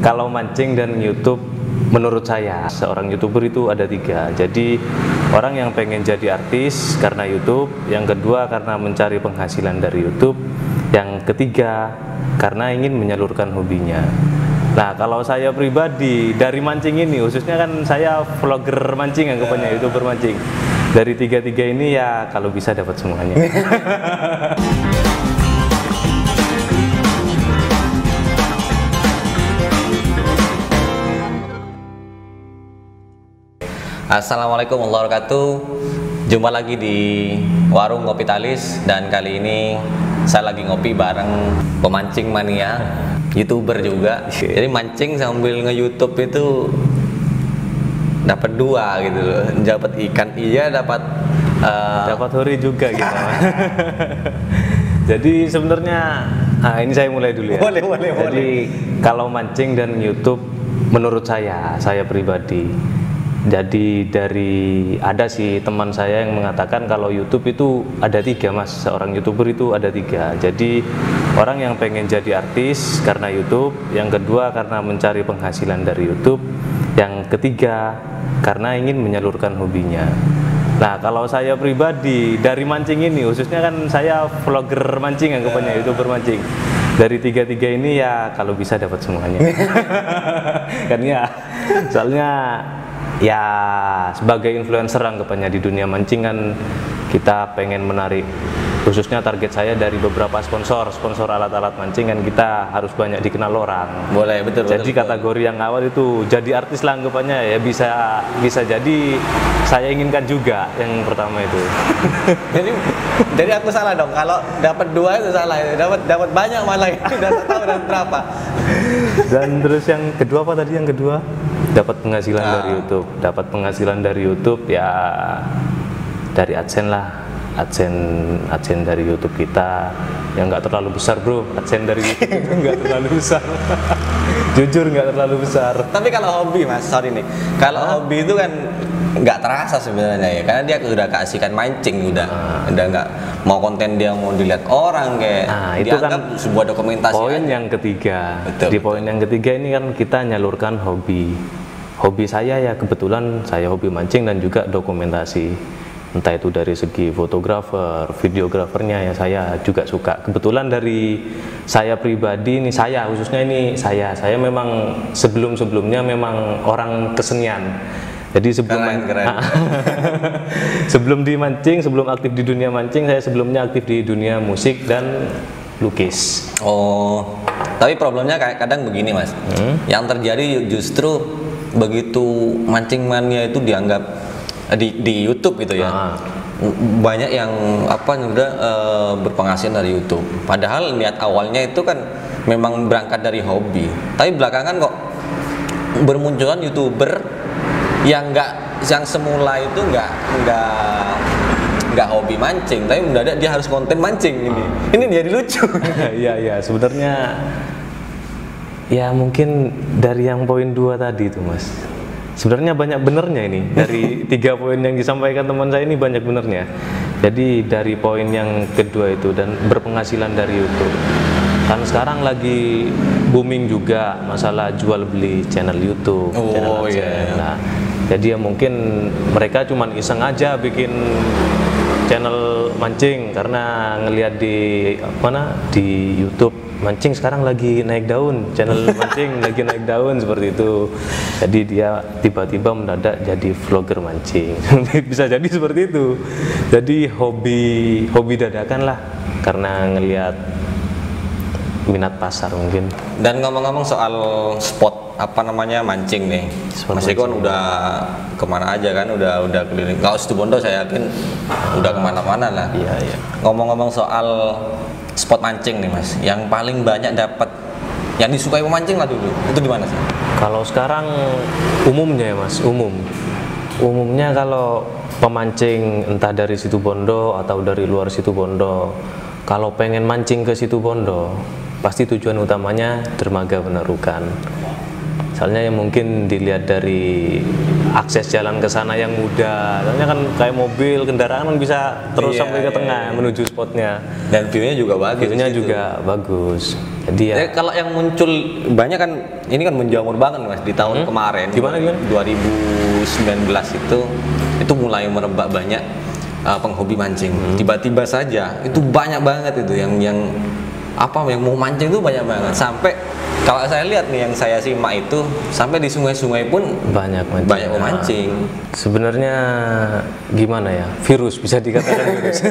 kalau mancing dan YouTube, menurut saya seorang YouTuber itu ada 3. Jadi orang yang pengen jadi artis karena YouTube, yang kedua karena mencari penghasilan dari YouTube, yang ketiga karena ingin menyalurkan hobinya. Nah, kalau saya pribadi dari mancing ini, khususnya kan saya vlogger mancing, anggapannya YouTuber mancing. Dari 3 ini ya kalau bisa dapat semuanya. Assalamualaikum warahmatullahi wabarakatuh. Jumpa lagi di Warung Ngopi Talis, dan kali ini saya lagi ngopi bareng pemancing mania, YouTuber juga. Jadi mancing sambil nge-YouTube itu dapat 2 gitu loh. Dapat ikan iya, dapat hori juga gitu. Jadi sebenarnya ini saya mulai dulu ya. Boleh. Jadi kalau mancing dan YouTube, menurut saya pribadi, jadi ada sih teman saya yang mengatakan kalau YouTube itu ada 3 mas, seorang YouTuber itu ada 3. Jadi orang yang pengen jadi artis karena YouTube, yang kedua karena mencari penghasilan dari YouTube, yang ketiga karena ingin menyalurkan hobinya. Nah, kalau saya pribadi dari mancing ini, khususnya kan saya vlogger mancing, anggapannya YouTuber mancing. Dari 3 ini ya kalau bisa dapat semuanya. Kan ya, soalnya ya sebagai influencer anggapannya di dunia mancing kan kita pengen menarik, khususnya target saya dari beberapa sponsor alat-alat mancing kan, kita harus banyak dikenal orang. Boleh, betul. Jadi kategori yang awal itu jadi artis lah anggapannya ya, bisa jadi saya inginkan juga yang pertama itu. jadi aku salah dong kalau dapat 2 itu salah, dapat banyak malah. Udah tak tahu dan berapa. Dan terus yang kedua apa tadi, yang kedua dapat penghasilan dari YouTube. Dapat penghasilan dari YouTube ya dari AdSense lah. AdSense dari YouTube kita yang nggak terlalu besar bro. AdSense dari YouTube itu nggak terlalu besar. Jujur nggak terlalu besar. Tapi kalau hobi mas, sorry nih, kalau hobi itu kan nggak terasa sebenarnya ya, karena dia udah keasikan mancing, udah nggak mau konten dia mau dilihat orang kayak. Itu kan sebuah dokumentasi. Poin yang ketiga. Di poin yang ketiga ini kan kita nyalurkan hobi. Hobi saya ya kebetulan saya hobi mancing dan juga dokumentasi. Entah itu dari segi fotografer, videografernya ya saya juga suka. Kebetulan dari saya pribadi ini, khususnya ini saya memang sebelumnya memang orang kesenian. Jadi sebelum di mancing, sebelum aktif di dunia mancing, saya sebelumnya aktif di dunia musik dan lukis. Oh, tapi problemnya kayak kadang begini mas, yang terjadi justru begitu mancing mania itu dianggap di YouTube gitu ya, banyak yang berpenghasilan dari YouTube. Padahal niat awalnya itu kan memang berangkat dari hobi, tapi belakangan kok bermunculan YouTuber yang semula itu nggak hobi mancing, tapi mendadak dia harus konten mancing. Ini jadi lucu. Iya sebenarnya ya mungkin dari yang poin 2 tadi itu mas, sebenarnya banyak benernya ini. Dari 3 poin yang disampaikan teman saya ini banyak benernya. Jadi dari poin yang kedua itu dan berpenghasilan dari YouTube, kan sekarang lagi booming juga masalah jual beli channel YouTube, channel AdSense. Nah, jadi ya mungkin mereka cuman iseng aja bikin channel mancing karena ngelihat di YouTube mancing sekarang lagi naik daun, channel mancing lagi naik daun seperti itu. Jadi dia tiba-tiba mendadak jadi vlogger mancing. Bisa jadi seperti itu. Jadi hobi dadakan lah karena ngelihat minat pasar mungkin. Dan ngomong-ngomong soal spot mancing nih, Mas Eko udah kemana aja kan, udah keliling. Kalau Situbondo saya yakin udah kemana-mana lah. Iya. Ngomong-ngomong soal spot mancing nih mas, yang paling banyak dapat, yang disukai pemancing lah dulu, itu di mana sih? Kalau sekarang umumnya ya mas, umumnya kalau pemancing entah dari Situbondo atau dari luar Situbondo, kalau pengen mancing ke Situbondo pasti tujuan utamanya dermaga Penerukan. Soalnya yang mungkin dilihat dari akses jalan ke sana yang mudah, soalnya kan kayak mobil, kendaraan kan bisa terus sampai ke tengah menuju spotnya. Dan view-nya juga bagus. View-nya juga bagus. Jadi ya Kalau yang muncul banyak kan, ini kan menjamur banget Mas di tahun kemarin. Gimana? 2019 itu mulai merebak banyak penghobi mancing. Tiba-tiba saja itu banyak banget itu yang mau mancing itu banyak banget. Sampai kalau saya lihat nih yang saya simak itu sampai di sungai-sungai pun banyak mancing. Sebenarnya gimana ya? Virus, bisa dikatakan virus.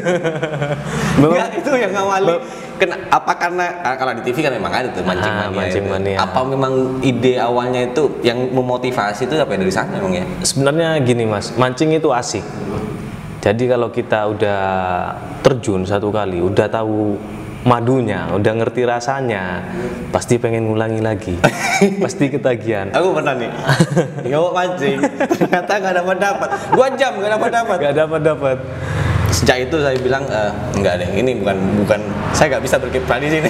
Enggak, itu yang awali apa karena kalau di TV kan memang ada tuh mancing mania. Apa memang ide awalnya itu yang memotivasi itu apa dari sana memang ya? Sebenarnya gini Mas, mancing itu asik. Jadi kalau kita udah terjun satu kali, udah tahu madunya, udah ngerti rasanya, pasti pengen ngulangi lagi. Pasti ketagihan. Aku pernah nih nggak mancing, ternyata nggak dapat 2 jam nggak dapat. Sejak itu saya bilang enggak deh, ini bukan saya nggak bisa berkiprah di sini.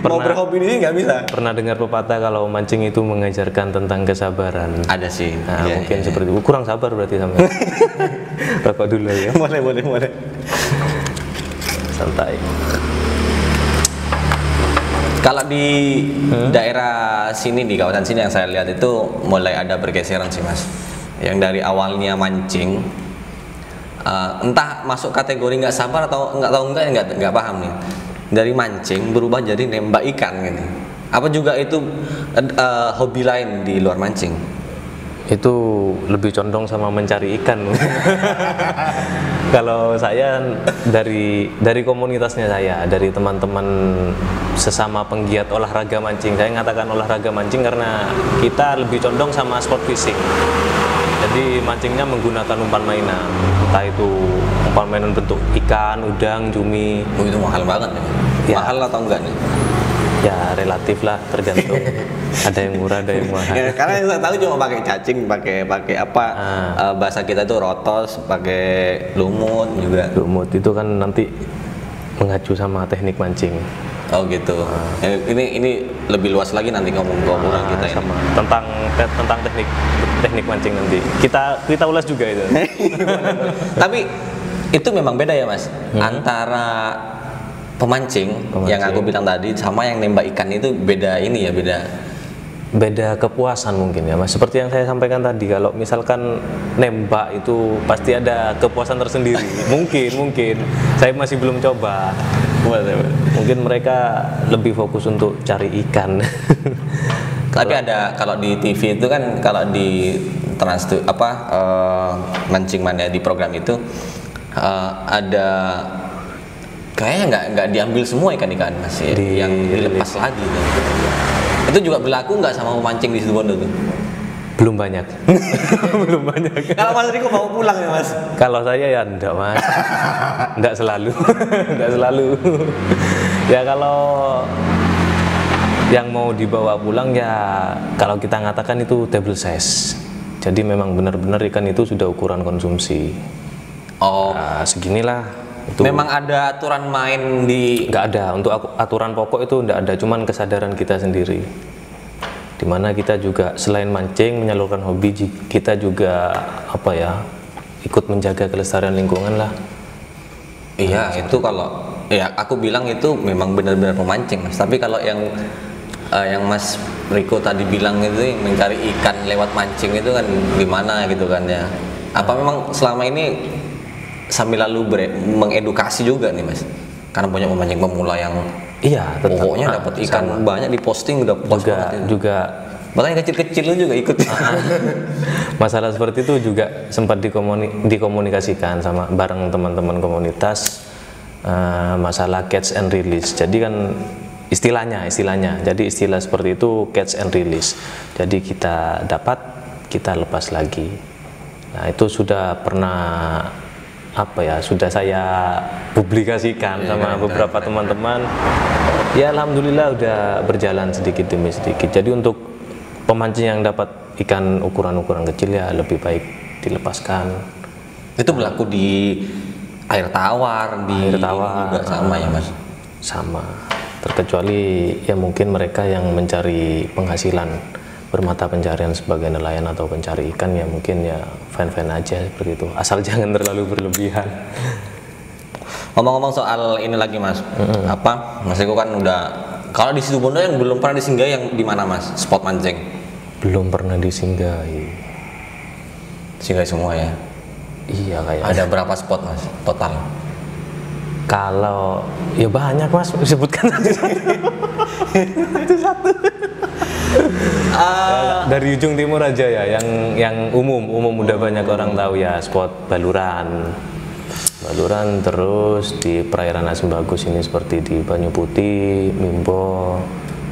Mau berhobi di sini nggak bisa. Pernah dengar pepatah kalau mancing itu mengajarkan tentang kesabaran? Ada sih. Nah, mungkin seperti itu. Kurang sabar berarti sampai. Rokok dulu ya. Boleh. Santai. Kalau di daerah sini, di kawasan sini yang saya lihat itu mulai ada pergeseran sih Mas. Yang dari awalnya mancing, entah masuk kategori nggak sabar atau nggak paham nih. Dari mancing berubah jadi nembak ikan gitu. Apa juga itu hobi lain di luar mancing? Itu lebih condong sama mencari ikan. Kalau saya dari komunitasnya saya, dari teman-teman sesama penggiat olahraga mancing, saya ngatakan olahraga mancing karena kita lebih condong sama sport fishing. Jadi mancingnya menggunakan umpan mainan, entah itu umpan mainan bentuk ikan, udang, cumi. Oh, itu mahal banget ya? Mahal atau enggak nih? Ya relatif lah, tergantung. Ada yang murah, ada yang mahal. Ya, karena yang saya tahu cuma pakai cacing, pakai apa? Bahasa kita itu rotos, pakai lumut juga. Lumut itu kan nanti mengacu sama teknik mancing. Oh gitu. Ini lebih luas lagi nanti ngomong kita sama ini. tentang teknik mancing nanti. Kita ulas juga itu. Tapi itu memang beda ya Mas, antara pemancing yang aku bilang tadi sama yang nembak ikan itu beda beda kepuasan mungkin ya Mas. Seperti yang saya sampaikan tadi, kalau misalkan nembak itu pasti ada kepuasan tersendiri. mungkin saya masih belum coba. Mungkin mereka lebih fokus untuk cari ikan. Tapi ada kalau di TV itu kan, kalau di Mancing Mania di program itu ada kayaknya nggak diambil semua ikan-ikan Mas ya, yang dilepas lagi gitu. Itu juga berlaku nggak sama pemancing di Situbondo tuh? Belum banyak. Belum banyak. Kalau Mas Riko mau pulang ya Mas? Kalau saya ya enggak Mas. Enggak selalu. Enggak selalu. Ya kalau yang mau dibawa pulang ya kalau kita ngatakan itu table size. Jadi memang benar-benar ikan itu sudah ukuran konsumsi. Oh, nah, seginilah. Itu memang ada aturan main di? Nggak ada, untuk aturan pokok itu nggak ada, cuman kesadaran kita sendiri. Dimana kita juga selain mancing, menyalurkan hobi, kita juga ikut menjaga kelestarian lingkungan lah. Iya, itu kalau ya aku bilang itu memang benar-benar pemancing Mas. Tapi kalau yang Mas Riko tadi bilang itu yang mencari ikan lewat mancing itu kan gimana gitu kan ya? Apa memang selama ini sambil lalu mengedukasi juga nih Mas? Karena banyak pemancing pemula yang pokoknya dapat ikan banyak, diposting udah puas juga bahkan kecil-kecil juga ikut. Masalah seperti itu juga sempat dikomunikasikan sama bareng teman-teman komunitas, masalah catch and release. Jadi kan istilahnya jadi istilah seperti itu catch and release. Jadi kita dapat, kita lepas lagi. Nah itu sudah pernah sudah saya publikasikan sama beberapa teman-teman. Ya alhamdulillah udah berjalan sedikit demi sedikit. Jadi untuk pemancing yang dapat ikan ukuran-ukuran kecil ya lebih baik dilepaskan. Itu berlaku di air tawar, juga sama ya Mas? Sama. Terkecuali ya mungkin mereka yang mencari penghasilan bermata pencarian sebagai nelayan atau pencari ikan, ya mungkin ya fine-fine aja seperti itu, asal jangan terlalu berlebihan. Ngomong-ngomong soal ini lagi Mas, Mas Riko kan udah Kalau di situ Bondo yang belum pernah disinggahi yang di mana Mas? Spot mancing? Belum pernah disinggahi. Singgahi semua ya. Iya kayaknya. Ada berapa spot Mas total? Kalau ya banyak Mas, sebutkan satu. Dari ujung timur aja ya, yang umum udah banyak orang tahu ya, spot Baluran, terus di perairan Asem Bagus ini seperti di Banyu Putih, Mimbo,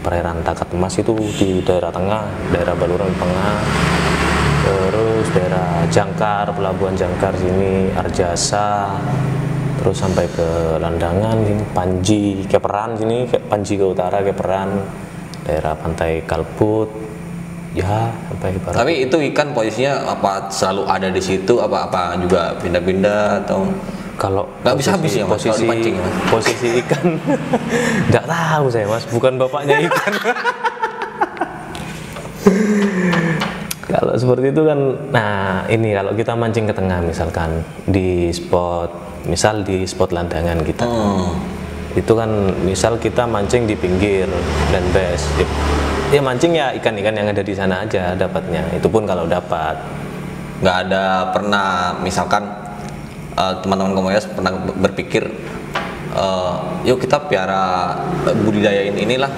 perairan Takat Emas itu di daerah tengah, daerah Baluran tengah, terus daerah Jangkar, Pelabuhan Jangkar sini, Arjasa, terus sampai ke Landangan sini, Panji, Keperan sini, Panji ke utara, Keperan, daerah Pantai Kalput, ya sampai barat. Tapi itu ikan posisinya apa selalu ada di situ, apa juga pindah-pindah atau? Kalau nggak bisa habis ya Mas, kalau dipancing, Mas? Posisi ikan nggak tahu saya Mas, bukan bapaknya ikan. Kalau seperti itu kan, nah ini kalau kita mancing ke tengah misalkan di spot, misal di spot Landangan kita, itu kan misal kita mancing di pinggir dan base, ya mancing ya ikan-ikan yang ada di sana aja dapatnya, itu pun kalau dapat. Nggak ada pernah misalkan teman-teman komunitas pernah berpikir yuk kita piara budidayain inilah,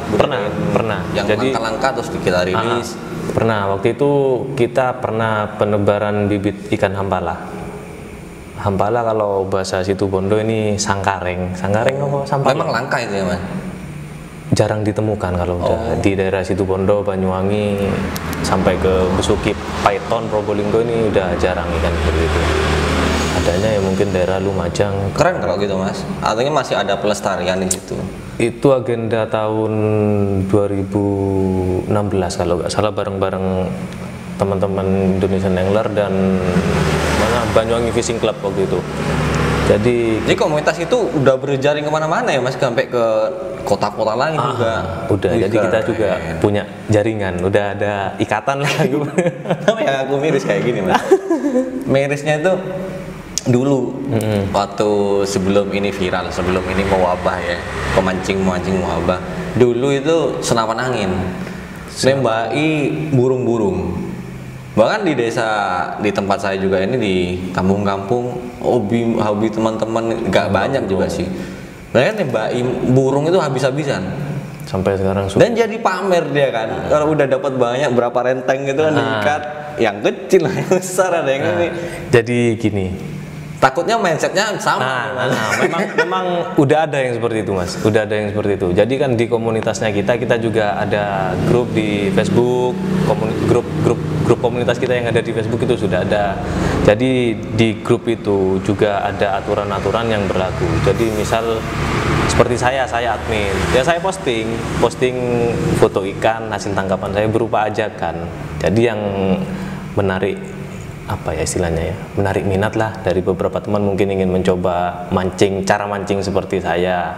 pernah yang jadi langka-langka terus kita rilis. Pernah, waktu itu kita pernah penebaran bibit ikan hampala. Hampala kalau bahasa situ Bondo ini sangkareng apa sampah? Memang langka itu ya Mas? Jarang ditemukan kalau udah di daerah situ Bondo, Banyuwangi sampai ke Besuki, Paiton, Probolinggo ini udah jarang ikan seperti itu. Adanya ya mungkin daerah Lumajang. Keren kalau gitu Mas. Artinya masih ada pelestarian di situ. Itu agenda tahun 2016 kalau nggak salah, bareng-bareng teman-teman Indonesian Angler dan mana Banyuwangi Fishing Club waktu itu. Jadi komunitas itu udah berjaring kemana-mana ya Mas, sampai ke kota-kota lain juga. Udah, jadi kita juga punya jaringan, udah ada ikatan lah. Yang aku miris kayak gini Mas. Mirisnya itu dulu waktu sebelum ini viral, sebelum ini mewabah ya, pemancing mewabah, dulu itu senapan angin nembaki burung-burung. Bahkan di desa, di tempat saya juga ini, di kampung-kampung, hobi teman-teman nggak banyak juga sih, mereka nembaki burung itu habis-habisan sampai sekarang dan jadi pamer dia kan. Kalau udah dapat banyak berapa renteng gitu kan diikat, yang kecil yang besar ada yang ini. Jadi gini, takutnya mindsetnya sama. Memang udah ada yang seperti itu Mas, udah ada yang seperti itu. Jadi kan di komunitasnya kita juga ada grup di Facebook, grup komunitas kita yang ada di Facebook itu sudah ada. Jadi di grup itu juga ada aturan-aturan yang berlaku. Jadi misal seperti saya admin, ya saya posting foto ikan hasil tangkapan saya berupa ajakan. Jadi yang menarik apa ya istilahnya ya, menarik minat lah dari beberapa teman mungkin ingin mencoba mancing, cara mancing seperti saya.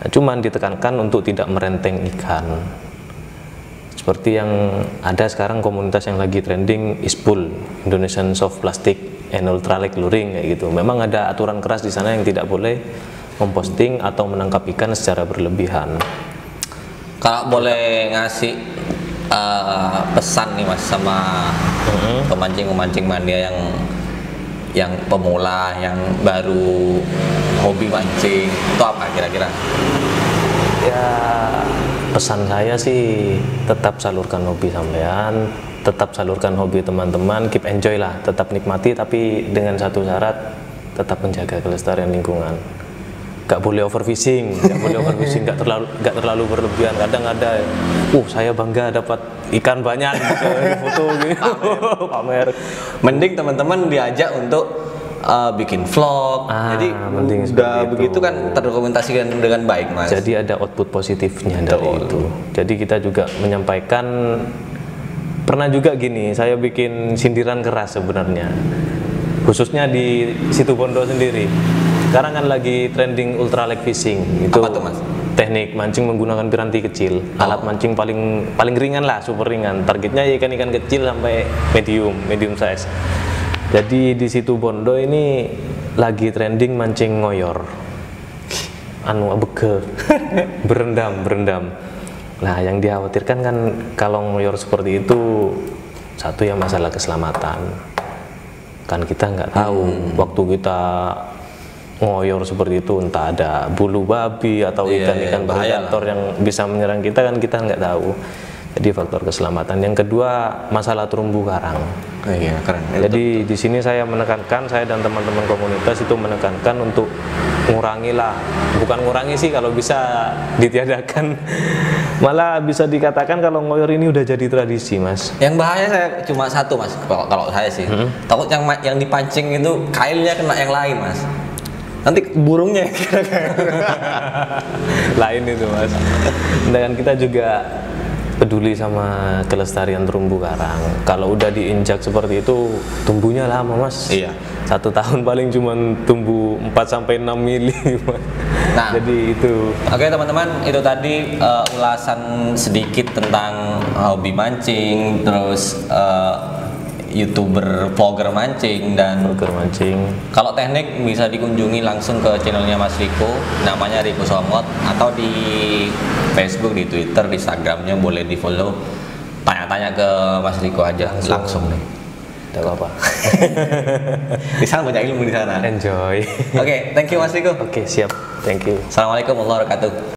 Nah, cuman ditekankan untuk tidak merenteng ikan. Seperti yang ada sekarang komunitas yang lagi trending ISPUL, Indonesian Soft Plastic and Ultralight Luring kayak gitu. Memang ada aturan keras di sana yang tidak boleh memposting atau menangkap ikan secara berlebihan. Kalau boleh ngasih pesan nih Mas sama pemancing mania yang pemula, yang baru hobi mancing, itu apa kira-kira? Ya pesan saya sih tetap salurkan hobi sampean, tetap salurkan hobi teman-teman, keep enjoy lah, tetap nikmati tapi dengan satu syarat, tetap menjaga kelestarian lingkungan. Gak boleh overfishing, gak terlalu berlebihan. Kadang ada, saya bangga dapat ikan banyak gitu, foto gitu, pamer. Mending teman-teman diajak untuk bikin vlog, jadi udah begitu kan terdokumentasikan dengan baik Mas. Jadi ada output positifnya dari itu. Jadi kita juga menyampaikan, pernah juga gini, saya bikin sindiran keras sebenarnya, khususnya di situ Bondo sendiri. Sekarang kan lagi trending ultralight fishing. Itu apa tuh Mas? Teknik mancing menggunakan piranti kecil. Alat mancing paling ringan lah, super ringan. Targetnya ikan-ikan kecil sampai medium size. Jadi di situ Bondo ini lagi trending mancing ngoyor. anu bege, berendam. Nah, yang dikhawatirkan kan kalau ngoyor seperti itu, satu ya masalah keselamatan. Kan kita nggak tahu waktu kita ngoyor seperti itu entah ada bulu babi atau ikan-ikan predator yang bisa menyerang kita, kan kita nggak tahu. Jadi faktor keselamatan. Yang kedua masalah terumbu karang. Iya, keren. Jadi di sini saya menekankan, saya dan teman-teman komunitas itu menekankan untuk ngurangilah, bukan ngurangi sih, kalau bisa ditiadakan. Malah bisa dikatakan kalau ngoyor ini udah jadi tradisi, Mas. Yang bahaya saya cuma satu, Mas. Kalau saya sih, takut yang dipancing itu kailnya kena yang lain, Mas. Nanti burungnya lain itu, Mas. Dan kita juga peduli sama kelestarian terumbu karang. Kalau udah diinjak seperti itu, tumbuhnya lama, Mas. Iya. 1 tahun paling cuma tumbuh 4-6 mili. Nah, jadi itu. Oke teman-teman, itu tadi ulasan sedikit tentang hobi mancing, terus YouTuber vlogger mancing, dan Vlogger mancing. kalau teknik bisa dikunjungi langsung ke channelnya Mas Riko, namanya Riko Somot, atau di Facebook, di Twitter, di Instagramnya boleh di follow. Tanya-tanya ke Mas Riko aja langsung nih. Tidak apa-apa. Di sana banyak ilmu di sana. Enjoy. Oke, thank you Mas Riko. Oke, siap. Thank you. Assalamualaikum warahmatullahi wabarakatuh.